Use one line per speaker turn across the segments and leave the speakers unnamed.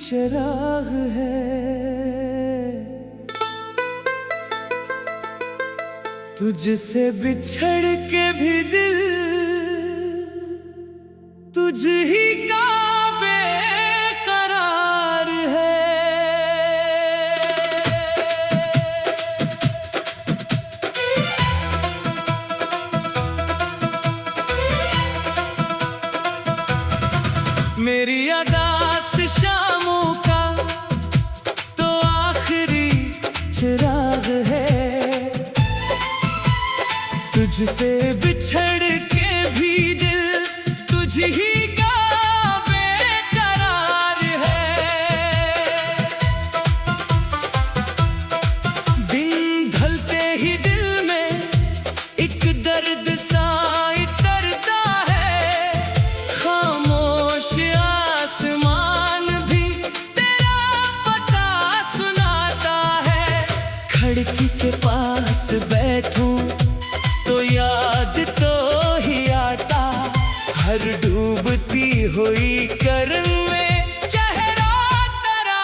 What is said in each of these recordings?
चिराग है। तुझसे बिछड़ के भी दिल तुझ ही का बेकरार है। मेरी अदास शामों का तो आखिरी चिराग है। तुझसे बिछड़ के भी दिल तुझ ही का बेकरार है। दिन ढलते ही दिल में एक दर्द सा इतरता है। खामोश आसमान भी तेरा पता सुनाता है। खिड़की के पास बैठूं तो याद तो ही आता। हर डूबती हुई करन में चेहरा तेरा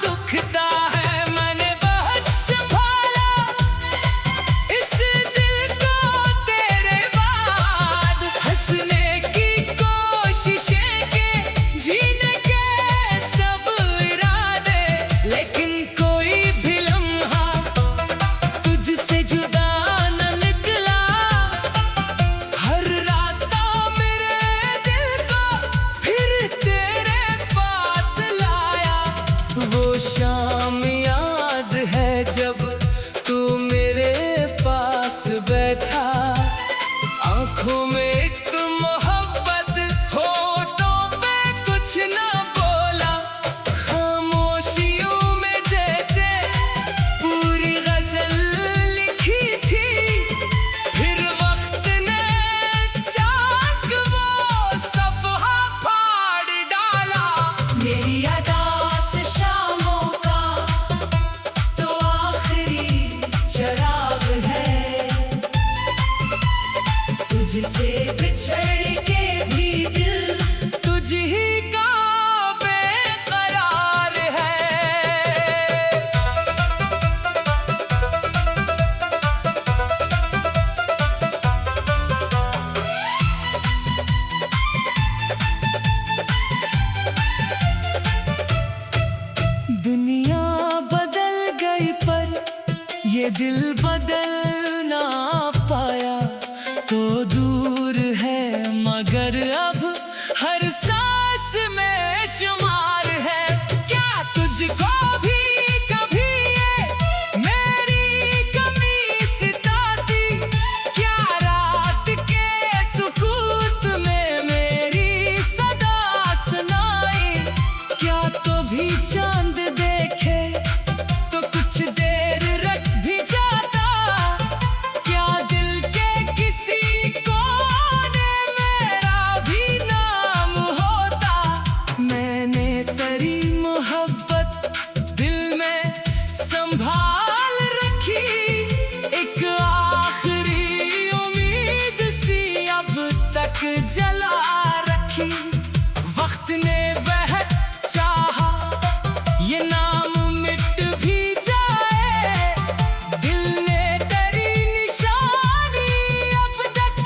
दुखता है। मैंने बहुत संभाला इस दिल को तेरे बाद। हंसने की कोशिशें के जीने के सब इरादे, लेकिन कोई भी लम्हा तुझसे जुदा शाम याद है जब तू मेरे पास बैठा। आंखों में एक मोहब्बत, होठों पे कुछ ना बोला। खामोशियों में जैसे पूरी गजल लिखी थी। फिर वक्त ने चाक वो सफहा फाड़ डाला। मेरी अदास शामों का तो आखिरी चिराग है। तुझसे बिछड़ के भी दिल तुझ ही का बेकरार है। दुनिया बदल गई पर ये दिल बदल ना पाया। तो दूर है मगर अब हर सांस में शुमार है। क्या तुझको भी कभी ये मेरी कमी सताती? क्या रात के सुकूत में मेरी सदा सुनाई? क्या तो भी चांद देखे तो कुछ देर रख भी जाता? क्या दिल के किसी कोने मेरा भी नाम होता? मैंने तेरी मोहब्बत दिल में संभाल रखी। एक आखिरी उम्मीद सी अब तक जला रखी। वक्त ने बेहद चाहा ये नाम मिट भी जाए। दिल ने तेरी निशानी अब तक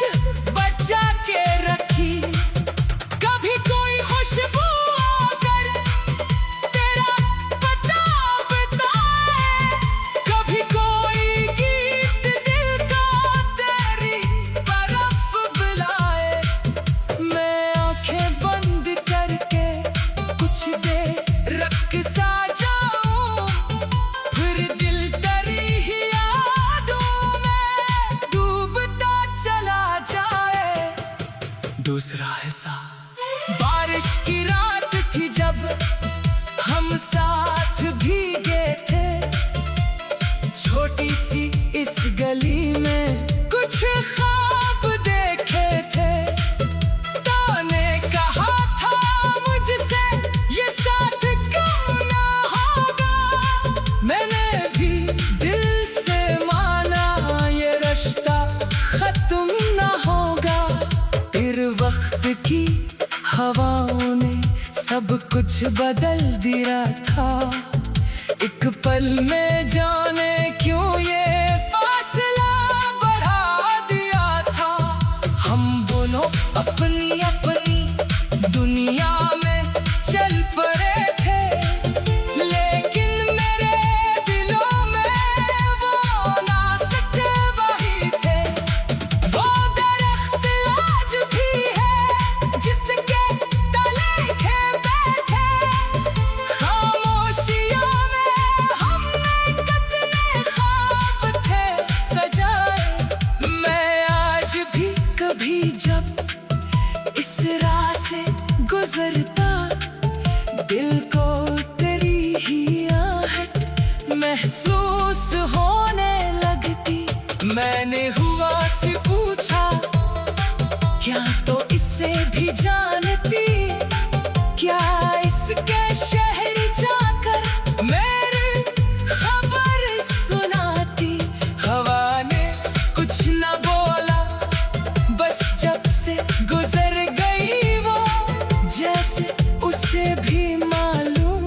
बचा के रखी। कभी कोई खुशबू आकर तेरा पता बताए। कभी कोई गीत दिल का तेरी तरफ बुलाए। मैं आंखें बंद करके कुछ देर रख सा जाऊं। फिर दिल तेरी ही यादों में डूबता चला जाए। दूसरा हिस्सा बारिश की रात थी जब हम साथ भीगे थे। छोटी सी इस गली में कुछ ख्वाब देखे थे। तूने कहा था मुझसे ये साथ कम ना होगा। मैंने भी दिल से माना ये रिश्ता खत्म ना होगा। फिर वक्त की हवाओं ने सब कुछ बदल दिया था एक पल में, जाने क्यों ये फासला बढ़ा दिया था। हम दोनों अपनी अपनी दुनिया में चल पड़े थे, लेकिन मेरे दिलों में वो ना सके वही थे। वो दरख्त आज भी है जिसके तले थे बैठे, खामोशियों में हमने कितने ख्वाब थे सजाए। मैं आज भी कभी जब इस राह से गुजरता, दिल को तेरी ही आहट महसूस होने लगती। मैंने हुआ से पूछा, क्या तो इससे भी जानती, क्या इसके शहर जाकर मेरी खबर सुनाती। हवा ने कुछ न बोला, बस जब से गुजर गई वो, जैसे उसे भी मालूम।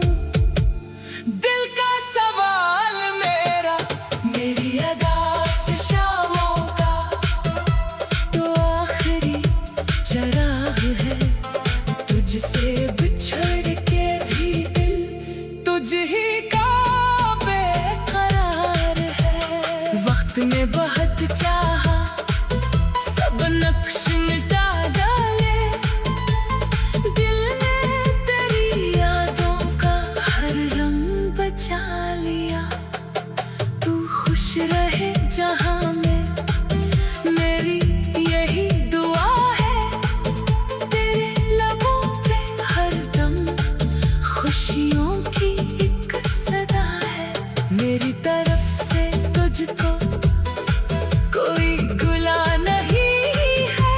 दिल का सवाल मेरा, मेरी अदास शामों का तो आखिरी चराग है। तुझसे बिछड़ के भी दिल तुझ ही का बेकरार है। वक्त ने बहुत चाहा सब नक्श मिटा डाले, दिल ने तेरी यादों का हर रंग बचा लिया। तू खुश रहे जहां में, मेरी यही दुआ है। तेरे लबों पे हरदम खुशियों की एक सदा है। मेरी तरफ से तुझको कोई गुला नहीं है,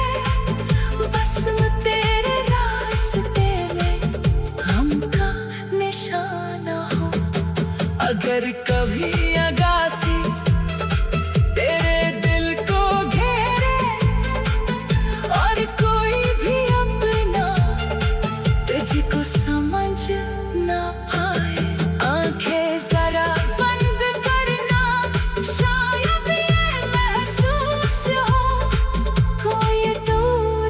बस मैं तेरे रास्ते में गम का निशाना हूँ। अगर कभी अगासी तेरे दिल को घेरे और कोई भी अपना तुझको समझ ना पाए, आंखें जरा बंद करना, शायद ये महसूस हो कोई दूर।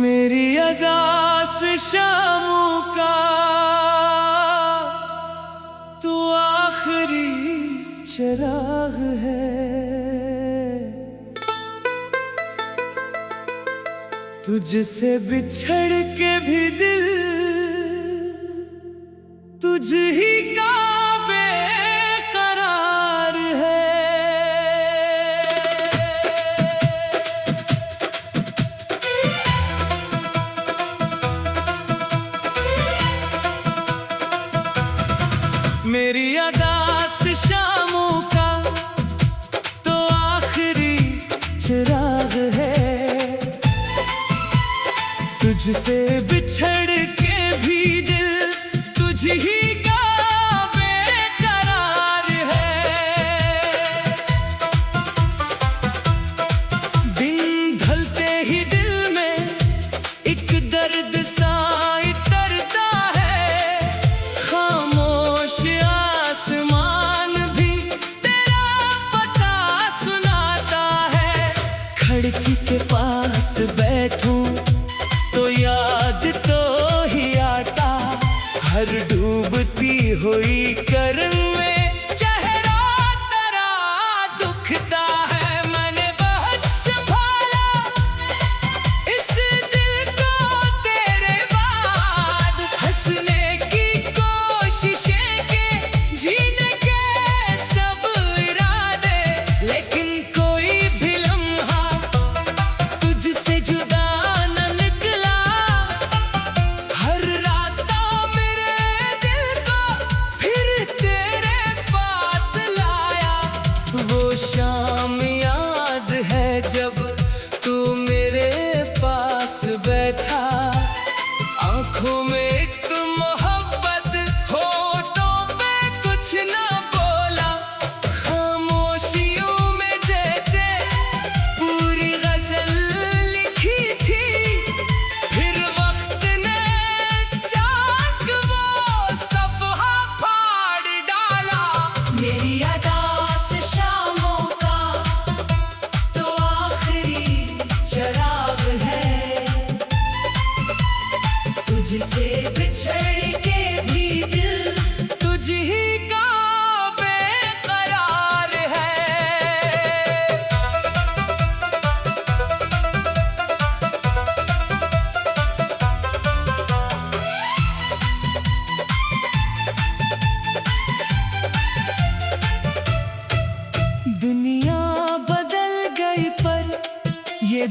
मेरी अदास शामों का तू आखिरी चिराग है। तुझसे बिछड़ के भी दिल तुझ ही का बेकरार है। मेरी अदास शामों का तो आखिरी चिराग है। तुझसे बिछड़ के भी दिल तुझ ही का बेकरार है। दिन ढलते ही दिल में एक दर्द सा इतरता है, खामोश आसमान भी तेरा पता सुनाता है। खिड़की के पास बैठूं तो याद तो ही आता, हर डूबती हुई करम में चेहरा तेरा दुखता है। मैंने बहुत संभाला इस दिल को तेरे बाद, हंसने की कोशिशें के, जीने के सब इरादे, लेकिन कोई भी लम्हा तुझसे जुदा न निकला। हर रास्ता मेरे दिल को फिर तेरे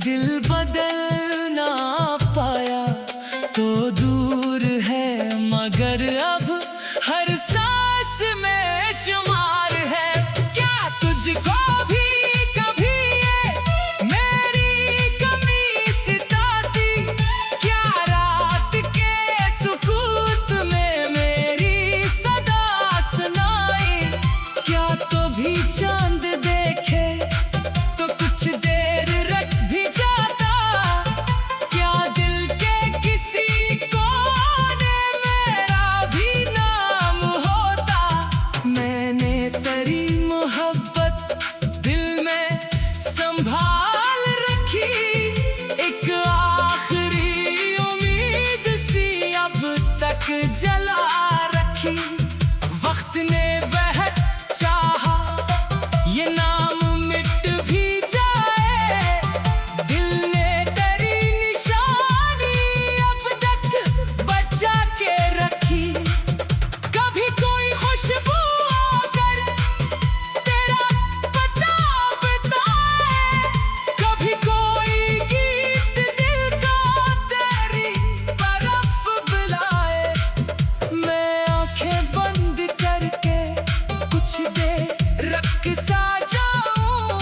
दिल बदल ना पाया तो दूर है, मगर अब हर सांस में शुमार है। क्या तुझको भी कभी ये मेरी कमी सताती? क्या रात के सुकूत में मेरी सदा सुनाई? क्या तो भी चांद देखे तो कुछ देर रख भी जाता? क्या दिल के किसी कोने मेरा भी नाम होता? मैंने तेरी मोहब्बत दिल में संभाल रखी, एक आखिरी उम्मीद सी अब तक जला रखी। वक्त ने बेहद चाहा ये नाम मिट भी जाए, दिल ने तेरी निशानी अब तक बचा के रखी। कभी कोई खुशबू आकर तेरा पता बताए, कभी कोई गीत दिल का तेरी तरफ बुलाए। मैं आंखें बंद करके कुछ देर रख सा जाऊं,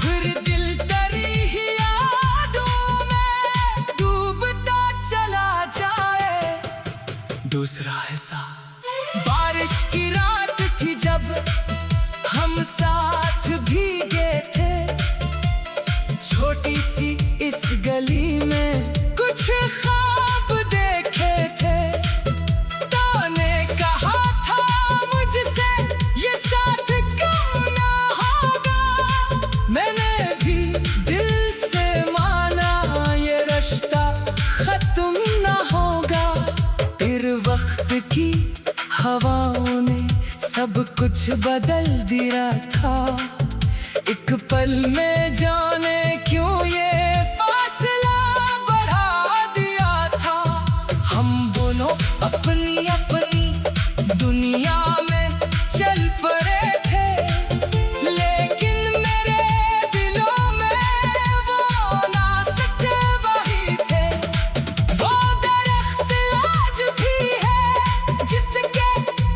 फिर दिल तेरी ही यादों में डूबता चला जाए। दूसरा हिस्सा। बारिश की रात थी जब हम साथ भीगे थे, छोटी सी इस गली में कुछ ख्वाब देखे थे। तूने कहा था मुझसे ये साथ कम ना होगा, मैंने भी दिल से माना ये रिश्ता खत्म ना होगा। फिर वक्त की हवाओं ने सब कुछ बदल दिया था, एक पल में जाने क्यों ये फासला बढ़ा दिया था। हम दोनों अपनी अपनी दुनिया में चल पड़े थे, लेकिन मेरे दिलों में वो ना सके वही थे। वो दरख्त आज भी है जिसके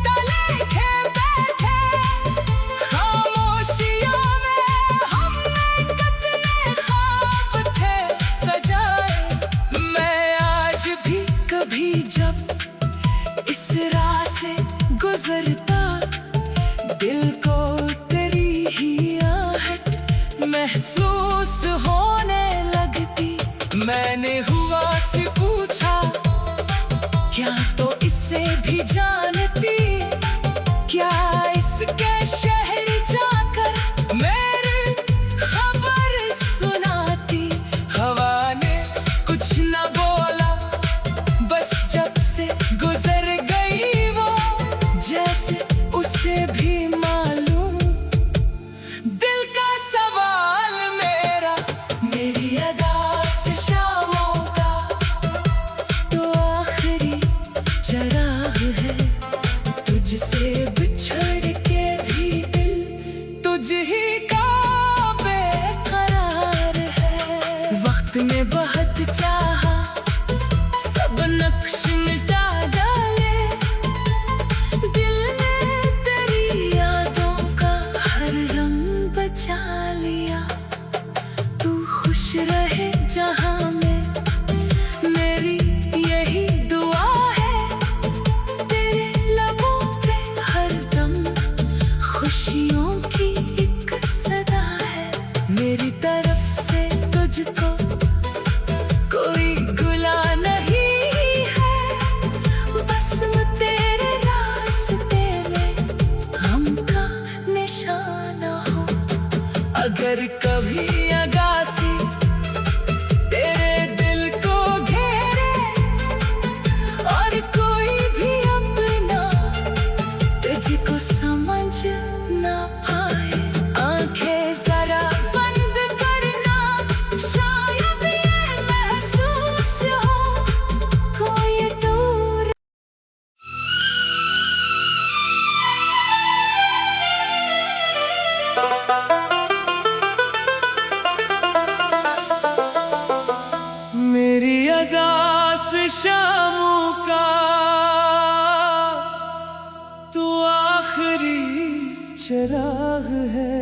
तले के बैठे, खामोशियों में हमने कितने ख्वाब थे सजाए। मैं आज भी कभी जब इस राह से गुजरता, दिल को तेरी ही आहट महसूस होने लगती। मैंने हुआ से पूछा क्या तो इससे भी जानती? क्या इसके शहर जाकर मेरी खबर सुनाती? हवा ने कुछ न बोला, बस जब से गुजर गई वो, जैसे उसे भी मालूम। दिल का सवाल मेरा, मेरी अदा से शामों का तो आखिरी चराग है। तुझसे बिछड़ के भी दिल तुझ ही का बेकरार है। वक्त ने बहुत चाहा सब नक्श मिटा डाले, दिल ने तेरी यादों का हर रंग बचा लिया। तू खुश रहे जहां में, मेरी यही दुआ है। तेरे लबों पे हरदम खुशियों की एक सदा है। मेरी तरफ से तुझको कोई गुला नहीं है, बस तेरे रास्ते में हमका निशाना हो। अगर कभी अगासी तेरे दिल को घेरे और कोई भी अपना तुझको समझ ना पाए, आंखें जरा बंद करना, शायद ये महसूस हो कोई दूर। चिराग है।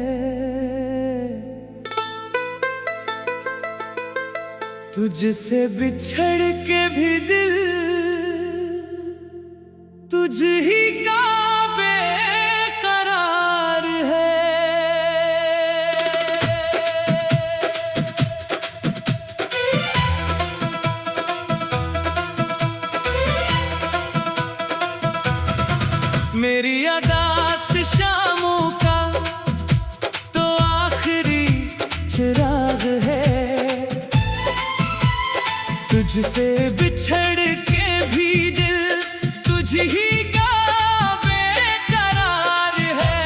तुझसे बिछड़ के भी दिल तुझ ही का बेकरार है। मेरी अदास शामों का तो आखिरी चिराग है। तुझसे बिछड़ के भी दिल तुझ ही का बेकरार है।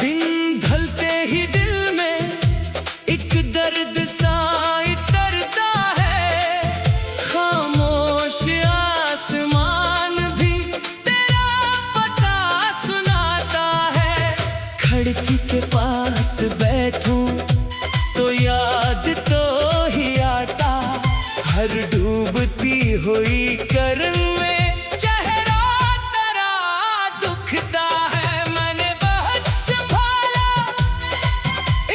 दिन ढलते ही दिल में एक दर्द सा इतरता है। खामोश आसमान भी तेरा पता सुनाता है। खिड़की के पास बैठूं तो याद तो ही आता। हर डूबती हुई करम में चेहरा तेरा दुखता है। मैंने बहुत संभाला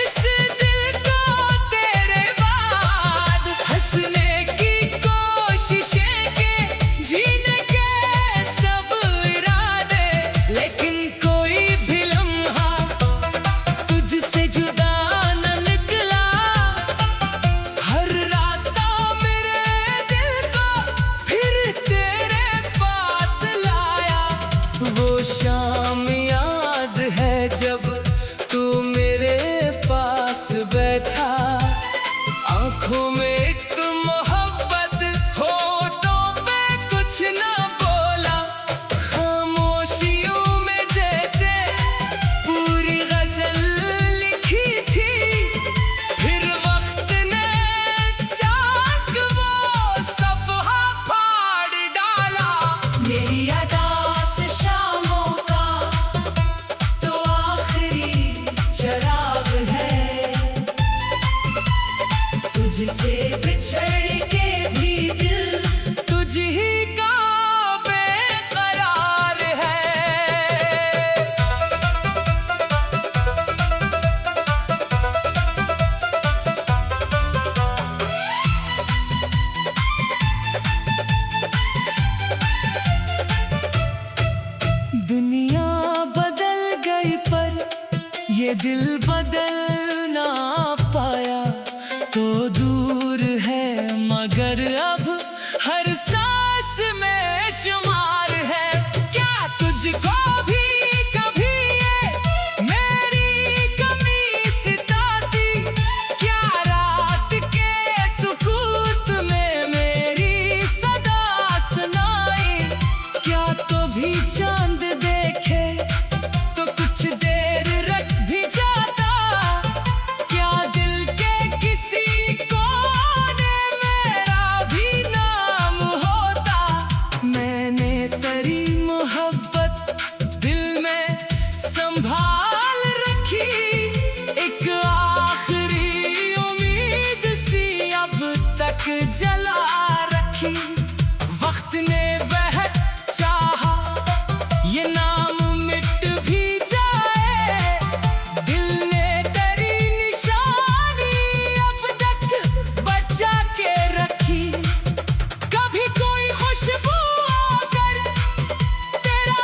इस दिल को तेरे बाद। हंसने की कोशिशें के जीने के सब इरादे, लेकिन कोई भी लम्हा तुझसे जुदा न निकला। हर रास्ता मेरे दिल को फिर तेरे पास लाया। वो शाम याद है जब तू मेरे पास बैठा। आंखों में एक मोहब्बत, होठों पे कुछ ना बोला। खामोशियों में जैसे पूरी गजल लिखी थी। फिर वक्त ने चाक वो सफहा फाड़ डाला। मेरी अदास शामों का तो आखिरी चिराग है। तुझसे बिछड़ के भी दिल तुझ ही का बेकरार है। दुनिया बदल गई पर ये दिल बदल ना पाया। तो दूर है मगर अब हर सांस में शुमार है। क्या तुझको भी कभी ये मेरी कमी सताती? क्या रात के सुकूत में मेरी सदा सुनाई? क्या तो भी चांद देखे तो कुछ देर रख भी जाता? क्या दिल के किसी कोने मेरा भी नाम होता? मैंने तेरी मोहब्बत दिल में संभाल रखी। एक आखिरी उम्मीद सी अब तक जला रखी। वक्त ने वह चाहा ये नाम मिट भी जाए। दिल ने तेरी निशानी अब तक बचा के रखी। कभी कोई खुशबू आकर तेरा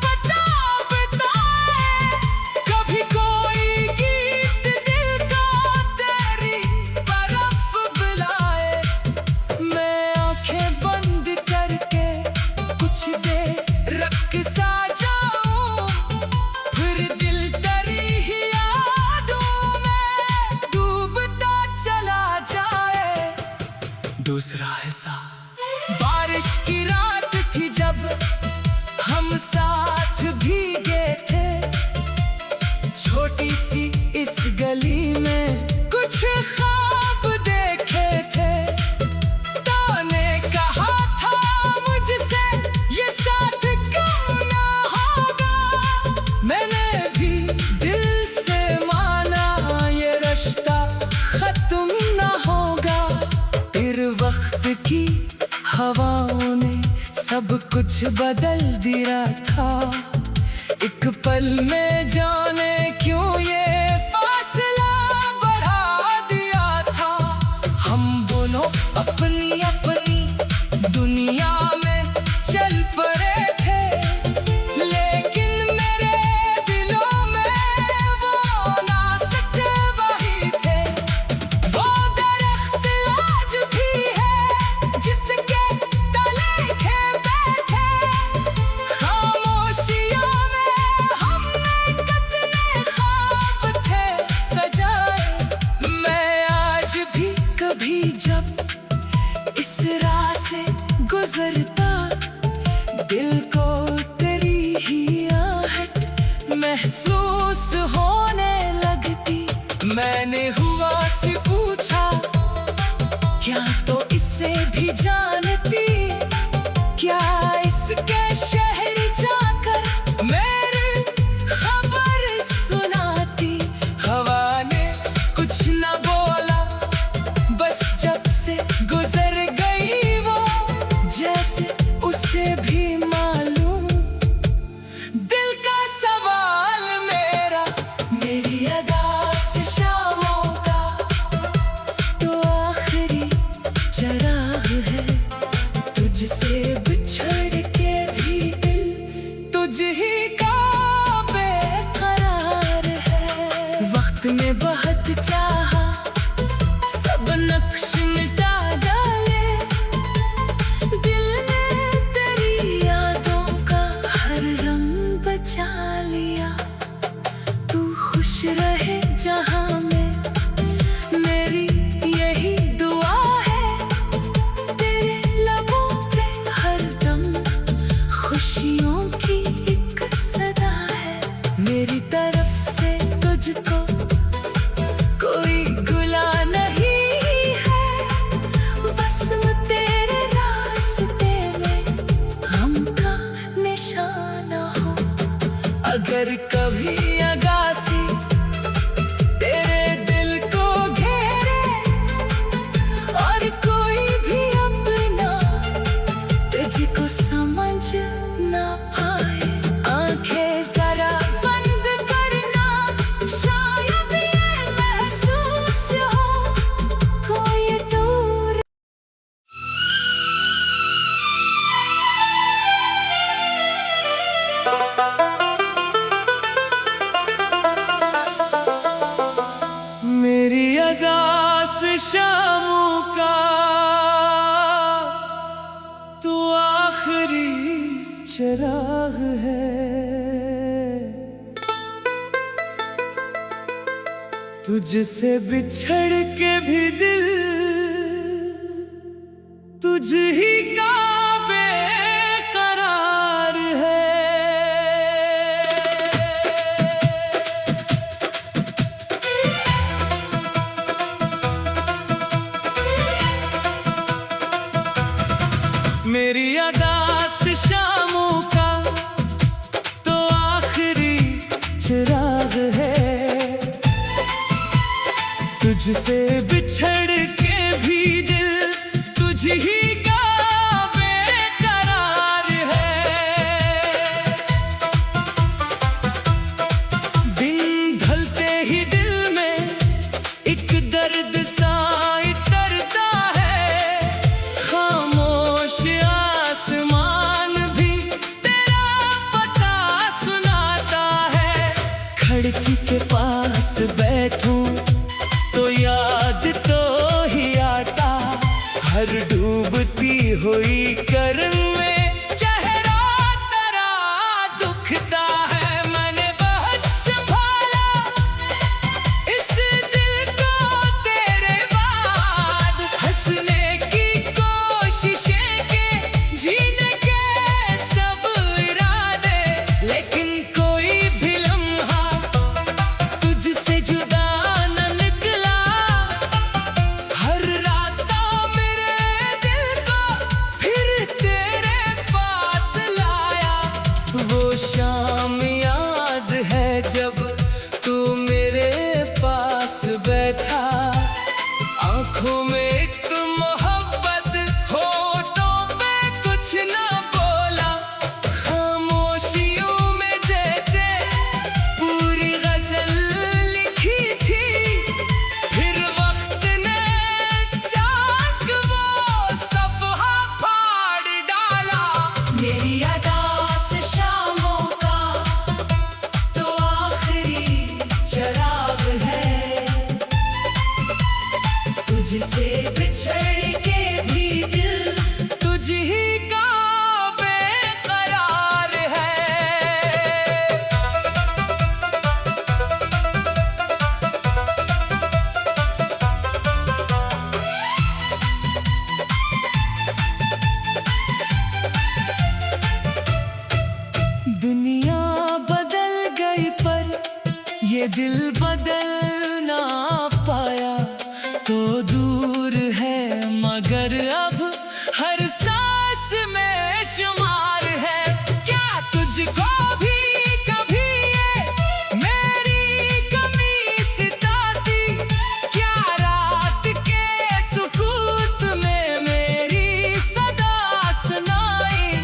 पता बताए। कभी कोई गीत दिल को तेरी तरफ बुलाए। मैं आंखें बंद करके कुछ देर रख सा जाऊं। फिर दिल तेरी ही यादों में डूबता चला जाए। दूसरा हिस्सा। बारिश की रात थी जब हम साथ भीगे थे। छोटी सी इस गली में कुछ ख्वाब देखे थे। तो ने कहा था मुझसे ये साथ कम ना होगा। मैंने भी दिल से माना ये रिश्ता खत्म ना होगा। फिर वक्त की हवाओं ने सब कुछ बदल दिया था एक पल में, जाने क्यों ये फासला बढ़ा दिया था। हम दोनों अपनी अपनी दुनिया में चल पड़े थे, लेकिन मेरे दिलों में वो ना सकते वही थे। वो दरख्त आज भी है जिसके तले थे बैठे, खामोशियों में हमने कितने ख्वाब थे सजाए। मैं आज भी कभी जब इस राह से गुजरता, दिल को तेरी ही आहट महसूस होने लगती। मैंने हुआ से पूछा, क्या तो इससे भी जानती, क्या इसके शहर जाकर मेरी खबर सुनाती। हवा ने कुछ न बोला, बस जब से गुजर गई वो, जैसे उसे भी मालूम। दिल का सवाल मेरा, मेरी अदास शामों का तो आखिरी चराग है। तुझसे बिछड़ के भी दिल तुझ ही का बेकरार है। वक्त ने बहुत चाहा सब नक्श मिटा डाले, दिल ने तेरी यादों का हर रंग बचा लिया। तू खुश रहे जहां में, मेरी यही दुआ है। तेरे लबों पे हरदम खुशियों की एक सदा है। मेरी तरफ से तुझको कोई गुला नहीं है, बस तेरे रास्ते में हमका निशाना हो। अगर कभी अगासी तेरे दिल को घेरे और कोई भी अपना तुझको समझ ना पाए, आंखें जरा बंद करना, शायद ये महसूस हो कोई दूर। मेरी अदास शामों का तू आखिरी चिराग है। तुझसे बिछड़ के भी दिल तुझ ही का बेकरार है। मेरी अदास शामों का तो आखिरी चिराग है। तुझसे बिछड़ के भी दिल तुझ ही का बेकरार है। दिन ढलते ही दिल में एक दर्द सा इतरता है, खामोश आसमान भी तेरा पता सुनाता है। खिड़की के पास बैठूं तो याद तो ही आता, हर डूबती हुई करन में चेहरा तेरा दुखता है। मैंने बहुत संभाला इस दिल को तेरे बाद, हंसने की कोशिशें के, जीने के सब इरादे, लेकिन कोई भी लम्हा तुझसे जुदा न निकला। हर रास्ता मेरे दिल को फिर तेरे ये दिल बदल ना पाया तो दूर है, मगर अब हर सांस में शुमार है। क्या तुझको भी कभी ये मेरी कमी सताती? क्या रात के सुकूत में मेरी सदा सुनाई?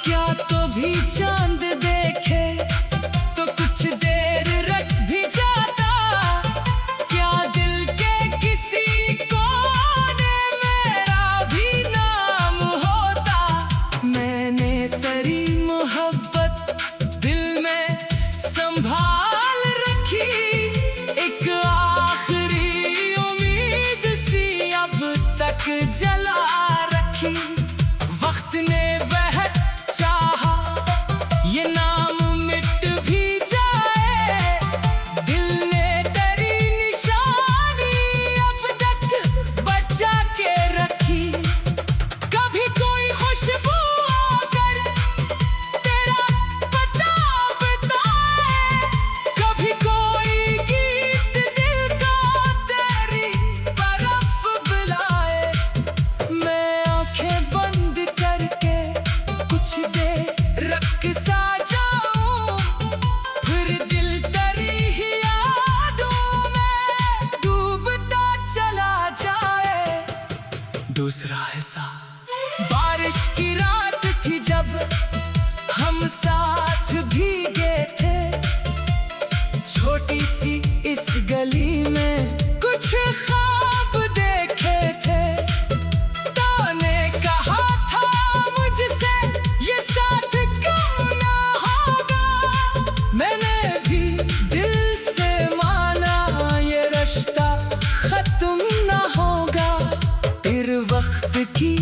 क्या तो भी चांद देखे तो कुछ देर रख भी जाता? क्या दिल के किसी कोने मेरा भी नाम होता? मैंने तेरी मोहब्बत दिल में संभाल रखी, एक आखिरी उम्मीद सी अब तक जला रखी। वक्त ने वह चाहा ये नाम मिट भी जाए, दिल ने तेरी निशानी अब तक बचा के रखी। कभी कोई खुशबू आकर तेरा पता बताए, कभी कोई गीत दिल का तेरी तरफ बुलाए। मैं आंखें बंद करके कुछ देर रख सा जाऊं, फिर दिल तेरी ही यादों में डूबता चला जाए। दूसरा हिस्सा। बारिश की रात थी जब हम साथ भीगे थे, छोटी सी इस गली में कुछ ख्वाब देखे थे। तूने कहा था मुझसे ये साथ कम ना होगा, मैंने भी दिल से माना ये रिश्ता खत्म ना होगा। फिर वक्त की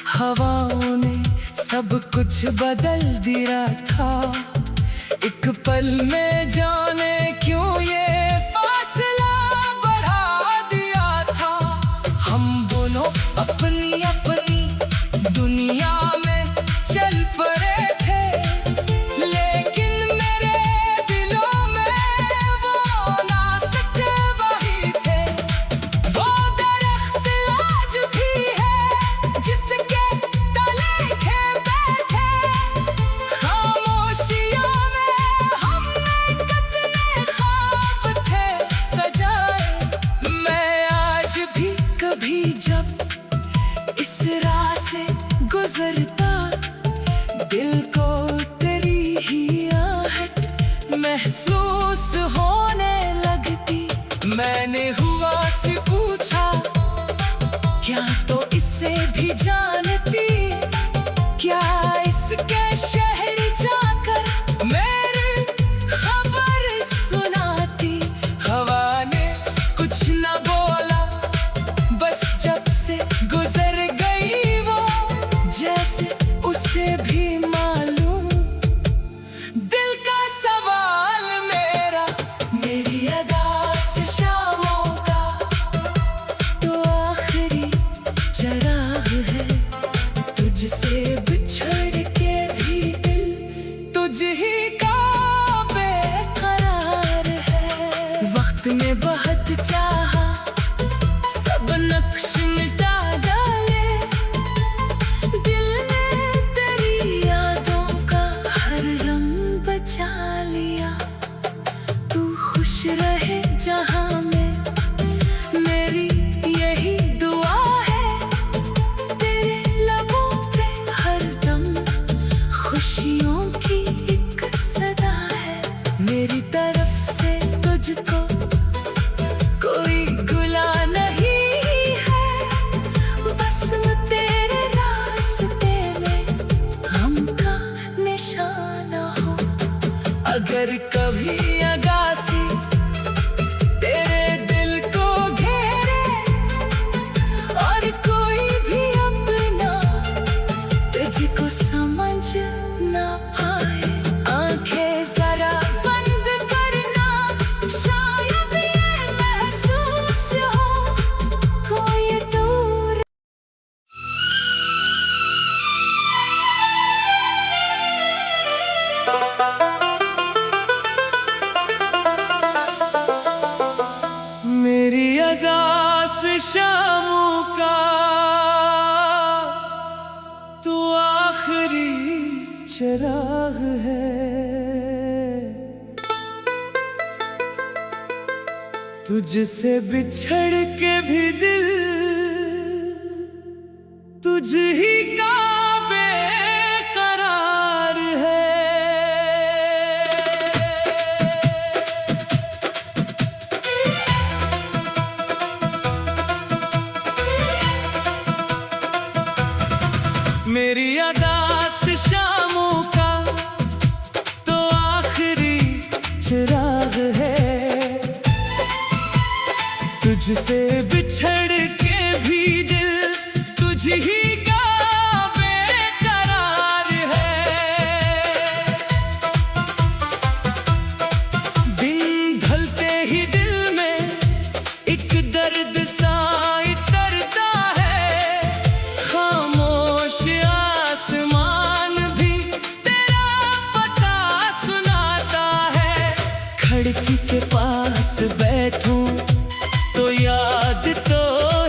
हवाओं ने सब कुछ बदल दिया था, एक पल में जाने क्यों ये फासला बढ़ा दिया था। हम दोनों अपनी अपनी दुनिया में चल पड़े थे, लेकिन मेरे दिलों में वो ना सके वही थे। वो दरख्त आज भी है जिसके तले थे बैठे, खामोशियों में हमने कितने ख्वाब थे सजाए। मैं आज भी कभी जब इस राह से गुजरता, दिल को तेरी ही आहट महसूस होने लगती। मैंने हुआ से पूछा क्या तो इससे भी जानती? क्या इसके शहर जाकर मेरी खबर सुनाती? हवा ने कुछ न बोला, बस जब से गुजर गई वो, जैसे उसे भी मालूम। दिल का सवाल मेरा, मेरी अदास शामों का तो आखिरी चराग है। तुझसे बिछड़ के भी दिल तुझ ही का बेकरार है। वक्त ने बहुत चाहा सब नक्श मिटा डाले, दिल ने तेरी यादों का हर रंग बचा लिया। तू खुश रहे जहां में, मेरी यही दुआ है। तेरे लबों पे हरदम खुशियों की एक सदा है। मेरी तरफ से तुझको कोई गुला नहीं है, बस मैं तेरे रास्ते में हमका निशाना हो। अगर कभी अगासी तेरे दिल को घेरे और कोई भी अपना तुझको समझ ना पाए, आंखें जरा बंद करना, शायद ये महसूस हो कोई दूर। आखिरी चिराग है। तुझसे बिछड़ के भी दिल तुझ ही का बेकरार है। मेरी अदास शामों का तो आखिरी चिराग है। तुझसे बिछड़ के भी दिल तुझ ही का बेकरार है। दिन ढलते ही दिल में एक दर्द सा इतरता है। खामोश आसमान भी तेरा पता सुनाता है। खिड़की के पास बैठूं तो याद तो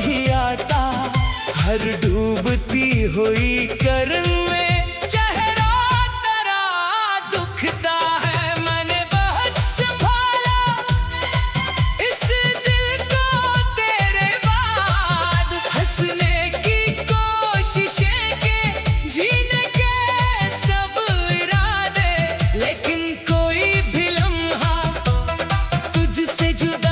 ही आता। हर डूबती हुई करन में चेहरा तेरा दुखता है। मैंने बहुत संभाला इस दिल को तेरे बाद। हंसने की कोशिशें के जीने के सब इरादे, लेकिन कोई भी लम्हा तुझसे जुदा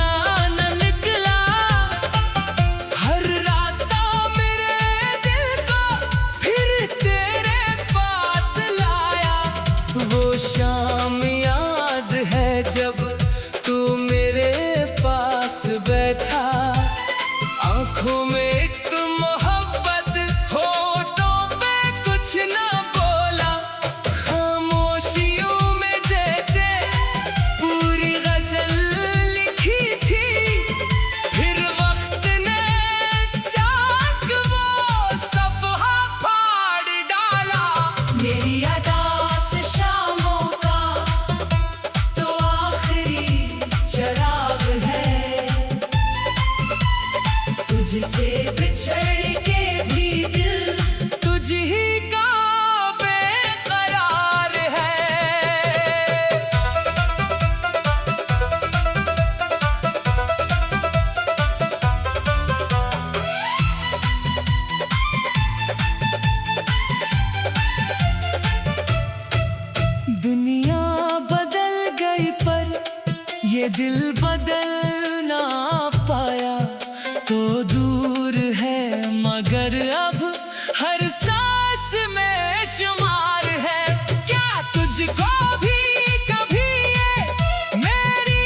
शाम याद है जब तू मेरे पास बैठा। आंखों में एक मोहब्बत, होठों पे कुछ ना बोला। खामोशियों में जैसे पूरी गजल लिखी थी। फिर वक्त ने चाक वो सफहा फाड़ डाला। मेरी अदास शामों का तो आखिरी चिराग है। तुझसे बिछड़ के भी दिल तुझ ही का बेकरार है। दुनिया बदल गई पर ये दिल बदल ना पाया। तो दूर है मगर अब हर सांस में शुमार है। क्या तुझको भी कभी ये मेरी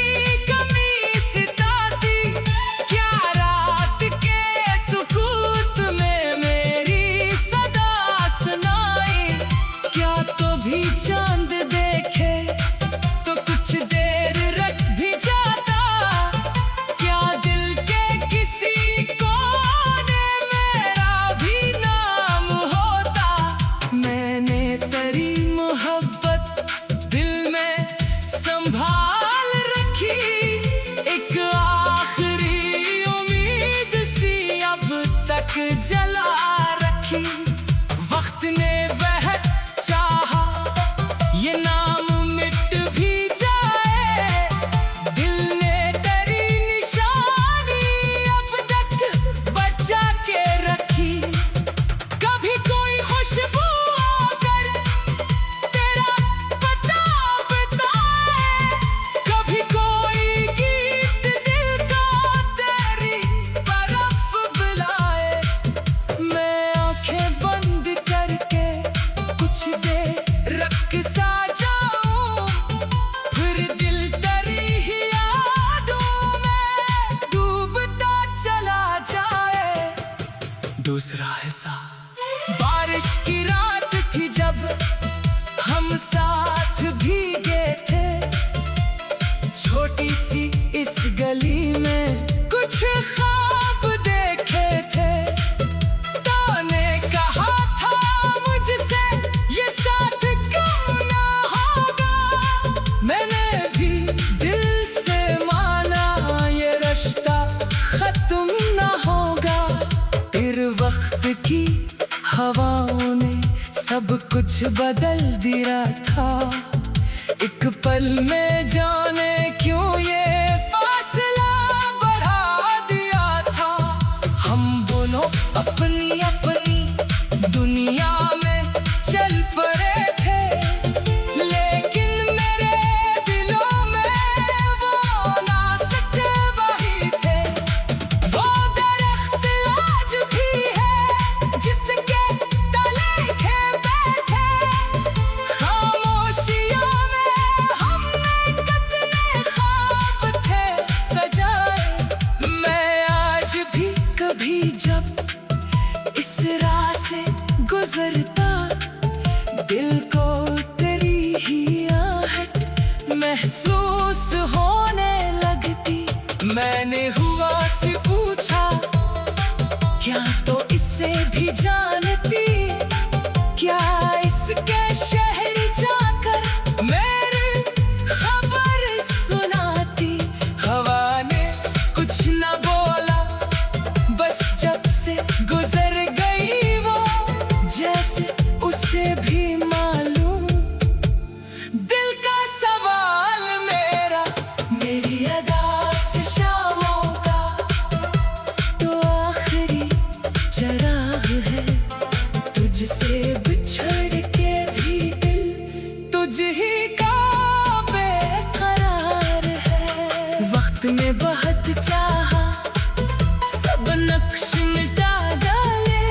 कमी सताती? क्या रात के सुकूत में मेरी सदा सुनाई? क्या तो भी चांद देखे तो कुछ देर रख भी जाता? क्या दिल के किसी कोने मेरा भी नाम होता? मैंने तेरी मोहब्बत दिल में संभाल रखी। एक आखिरी उम्मीद सी अब तक जला रखी। वक्त ने वह चाहा ये नाम मिट भी जाए। दिल ने तेरी निशानी अब तक बचा के रखी। कभी कोई खुशबू आकर तेरा पता बताए। कभी कोई गीत दिल को तेरी तरफ बुलाए। मैं आंखें बंद करके कुछ देर रख सा जाऊं। फिर दिल तेरी ही यादों में डूबता चला जाए। दूसरा हिस्सा। बारिश की रात थी जब हम साथ भीगे थे। छोटी सी इस गली में कुछ ख्वाब देखे थे। तो ने कहा था मुझसे ये साथ कम ना होगा। मैंने भी दिल से माना ये रिश्ता खत्म ना होगा। फिर वक्त की सब कुछ बदल दिया था एक पल में, जाने क्यों ये फासला बढ़ा दिया था। हम दोनों अपनी अपनी दुनिया में चल पड़े थे, लेकिन मेरे दिलों में वो ना सके वही थे। वो दरख्त आज भी है जिसके तले थे बैठे, खामोशियों में हमने कितने ख्वाब थे सजाए। मैं आज भी कभी जब इस राह से गुजरता, दिल को तेरी ही आहट महसूस होने लगती। मैंने हुआ से पूछा, क्या तो इससे भी जानती, क्या इसके शहर जाकर मेरी खबर सुनाती। हवा ने कुछ न बोला, बस जब से गुजर गई वो, जैसे उसे भी मालूम। दिल का सवाल मेरा, मेरी अदा से शामों का तो आखिरी चराग है। तुझसे बिछड़ के भी दिल तुझ ही का बेकरार है। वक्त ने बहुत चाहा सब नक्श मिटा डाले,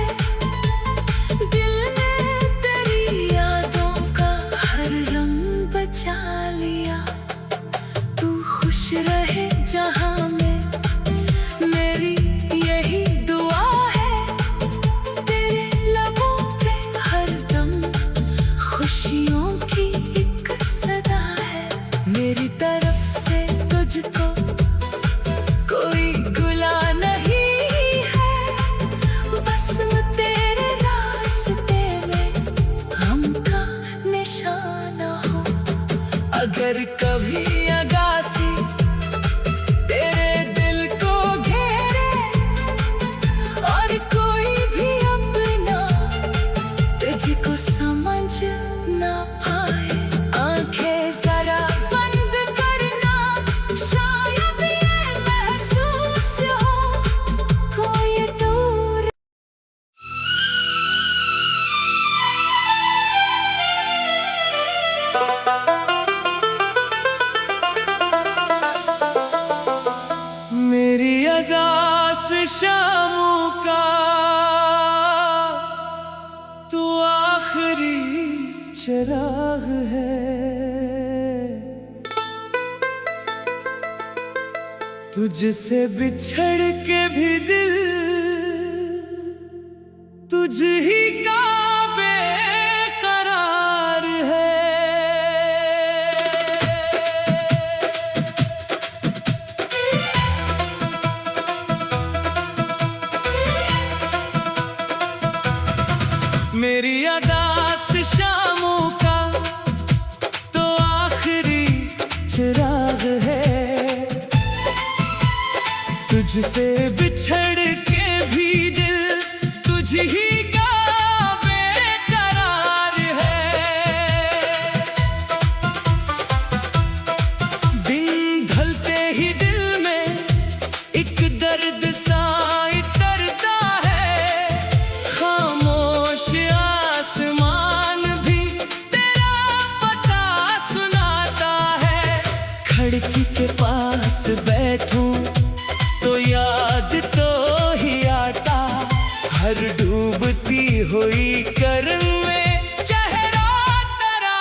दिल ने तेरी यादों का हर रंग बचा लिया। तू खुश रहे जहां में, मेरी यही दुआ है। तेरे लबों पे हरदम खुशियों की एक सदा है। मेरी तरफ से तुझको कोई गुला नहीं है, बस तेरे रास्ते में गम का निशाना हो। अगर कभी अगासी तेरे दिल को घेरे और कोई भी अपना तुझको समझ ना पाए, आंखें जरा बंद करना, शायद ये महसूस हो कोई दूर। मेरी अदा से शामों का तू आखिरी चराग है। तुझसे बिछड़ के भी दिल तुझ ही का बेकरार है। मेरी अदा से शामों का तो आखिरी चिराग है। तुझसे बिछड़ के भी दिल तुझ ही का बेकरार है। दिन ढलते ही दिल में एक दर्द सा इतरता है, खामोश आसमान भी तेरा पता सुनाता है। खिड़की के पास बैठूं तो याद तो ही आता, हर डूबती हुई करम में चेहरा तेरा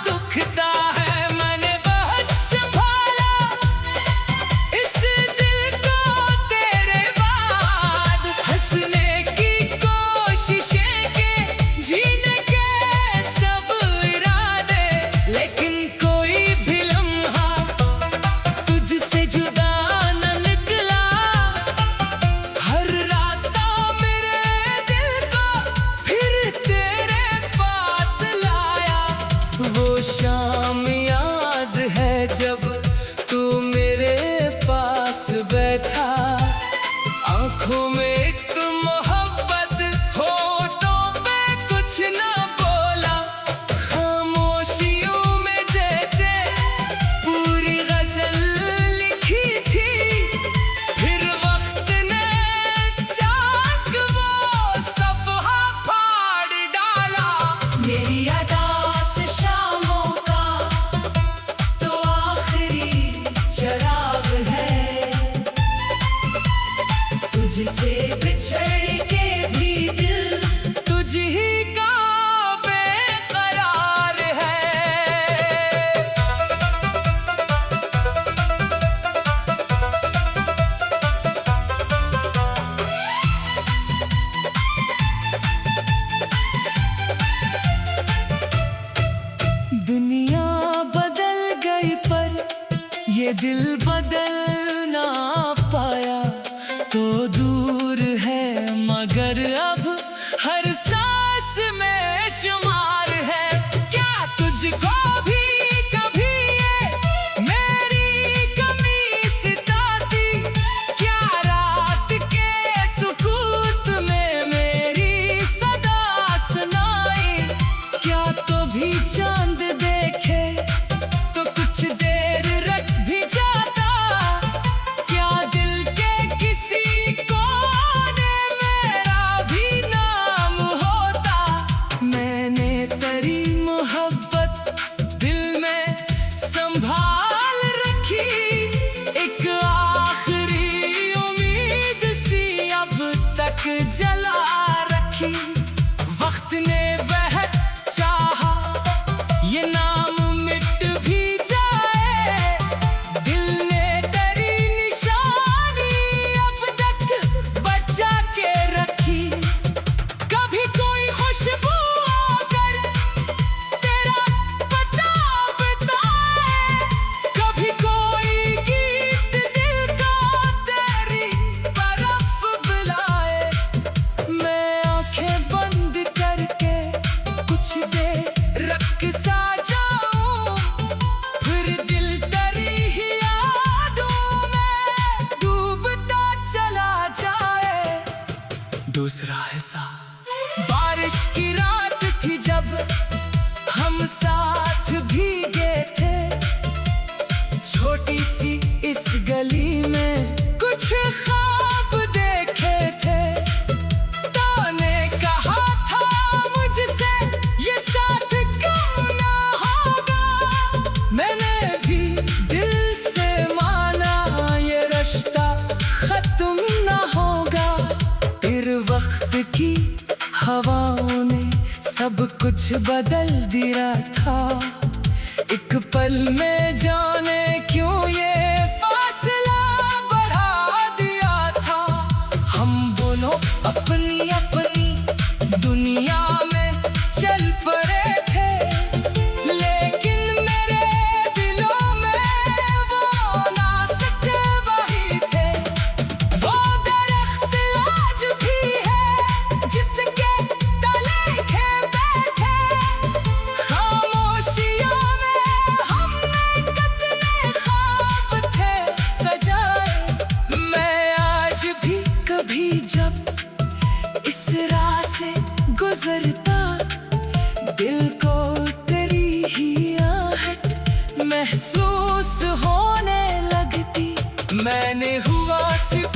दुखता है। मैंने बहुत संभाला इस दिल को तेरे बाद, हंसने की कोशिशें के जीने के सब इरादे, लेकिन कोई भी लम्हा तुझसे जुदा न निकला। हर रास्ता मेरे दिल को फिर तेरे पास लाया। वो शाम याद है जब तू मेरे पास बैठा, आंखों में एक मोहब्बत, होठों पे कुछ ना बोला। ये दिल बदल ना पाया तो दूर है, मगर अब हर सांस में शुमार है। क्या तुझको भी कभी ये मेरी कमी सताती? क्या रात के सुकूत में मेरी सदा सुनाई? क्या तो भी चांद देखे तो कुछ देर रख भी जाता? क्या दिल के किसी कोने मेरा भी नाम होता? मैंने तेरी मोहब्बत दिल में संभाल रखी, एक आखिरी उम्मीद सी अब तक जला रखी। वक्त ने वह चाहा ये नाम मिट भी जाए, दिल ने तेरी निशानी अब तक बचा के रखी। कभी कोई खुशबू आकर तेरा पता बताए, कभी कोई गीत दिल का तेरी तरफ बुलाए। मैं आंखें बंद करके कुछ देर रख सा जाऊं, फिर दिल तेरी ही यादों में डूबता चला जाए। दूसरा हिस्सा। बारिश की रात थी जब हम साथ भीगे थे, छोटी सी इस गली में कुछ ख्वाब देखे थे। तो ने कहा था मुझसे ये साथ कम ना होगा, मैंने भी दिल से माना ये रिश्ता खत्म ना होगा। फिर वक्त की हवाओं ने सब कुछ बदल दिया था, एक पल में जाने क्यों ये फासला बढ़ा दिया था। हम दोनों अपनी अपनी दुनिया में चल पड़े थे, लेकिन मेरे दिलों में वो नासते वही थे। वो दरख्त आज भी है जिसके तले के बैठे, खामोशियों में हमने कितने ख्वाब थे सजाए। मैं आज भी कभी जब इस राह से गुजरता, दिल को तेरी ही आहट महसूस होने लगती। मैंने हुआ सिर्फ